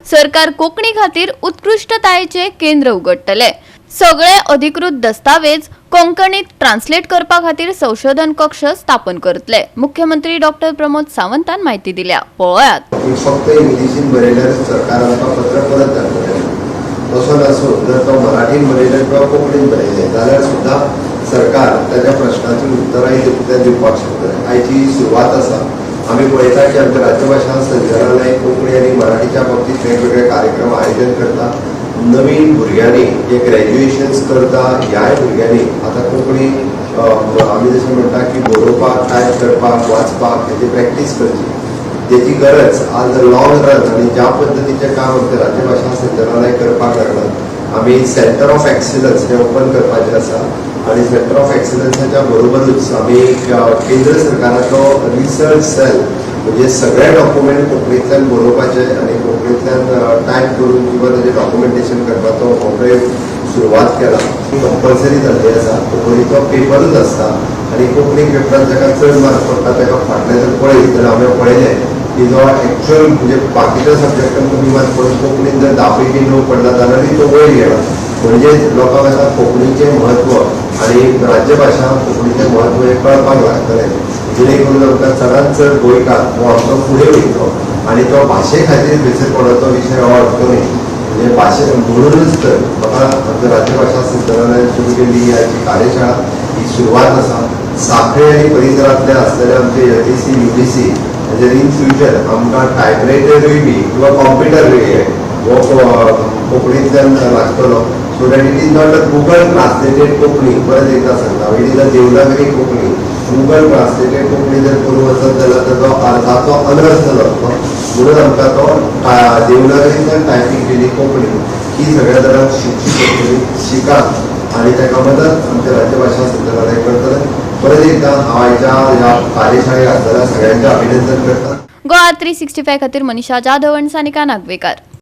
सरकार कोंकणी खातीर उत्कृष्टतायेचे केंद्र उगडटले। सगळे अधिकृत दस्तावेज कोंकणीत ट्रान्सलेट करपा खातीर संशोधन कक्ष स्थापन करतले। मुख्यमंत्री डॉक्टर प्रमोद सावंतान माहिती दिल्या। पळयात फक्त इंग्लिशीन बरयल्यार सरकार आमकां पत्र परत धाडटलें। तसो नासून जर तो मराठीन बरयलें किंवा कोंकणीन बरयलें जाल्यार सुद्दां सरकार ताच्या प्रश्नाची उतरां दिवपाक शकतलें। आयची सुरवात आसा। आमी पळयता की आमच्या राज्यभाषा संचालनालय कोंकणी आनी मराठीच्या बाबतींत वेगवेगळे कार्यक्रम आयोजन करता। नवीन भुरग्यांनी जे ग्रॅज्युएशन्स करता ह्याय भुरग्यांनी आतां कोंकणी आमी जशें म्हणटा की बरोवपाक टायप करपाक वाचपाक हेची प्रॅक्टीस करची। तेची गरज आज लॉंग रन आनी ज्या पद्दतीचें काम आमच्या राज्यभाषा संचालनालय करपाक लागला। आमी सेंटर ऑफ एक्सिलन्स हें ओपन करपाचें आसा आनी सेंटर ऑफ एक्सिलन्साच्या बरोबरूच आमी केंद्र सरकाराचो रिसर्च सेल म्हणजे सगळे डॉक्युमेंट कोंकणींतल्यान बरोवपाचे आनी कोंकणींतल्यान टायप करून किंवा ताचें डॉक्युमेंटेशन करपाचो हो सुरवात केला। कंपल्सरी जाल्ली आसा। कोंकणीचो पेपरूच आसता आनी कोंकणी पेपरान जाका चड मार्क पडटा ताका फाटले जर पळयत जाल्यार हांवें पळयलें की जो एक्चुअल म्हणजे बाकीच्या सब्जेक्टान कमी मार्क पडून कोंकणीन जर 10 पैकी 9 पडला जाल्यारय तो वयर गेला। म्हणजे लोकांक आतां कोंकणीचें म्हत्व आनी राज्यभाषा कोंकणीचें म्हत्व हें कळपाक लागतलें। जेणे करून आमकां चडांत चड गोंयकार हो आमचो फुडें वयतलो आनी तो भाशे खातीर खंयसर कोणाचो विशय हो अडचो न्ही। म्हणजे भाशे म्हणूनच तर म्हाका आमच्या राज्यभाषा संचालनालयान सुरू केल्ली ह्याची कार्यशाळा ही सुरवात आसा। सांखळे आनी परिसरांतले आसलेले आमचे एटीसी यूजीसी म्हणजे इन फ्युचर आमकां टायपरायटरूय बी किंवा कॉम्प्युटरूय हो कोंकणींतल्यान लागतलो। So that it is not a Google translated Konkani. परत एकदा सांगता it is a Devanagari Konkani. Google translated Konkani जर करूं वचत जाल्यार ताचो अर्थाचो अनर्थ जातलो। म्हणून आमकां तो देवनागरींतल्यान टायपींग केली कोंकणी ही सगळ्या जाणांक शिकची पडटली। शिकात आनी ताका मदत आमच्या राज्यभाषा संचालनालय करतलें। परत एकदा हांव आयच्या ह्या कार्यशाळेक आसलेल्या सगळ्यांचें अभिनंदन करता। गोवा 365 खातीर मनीषा जाधव आनी सानिका नागवेकर।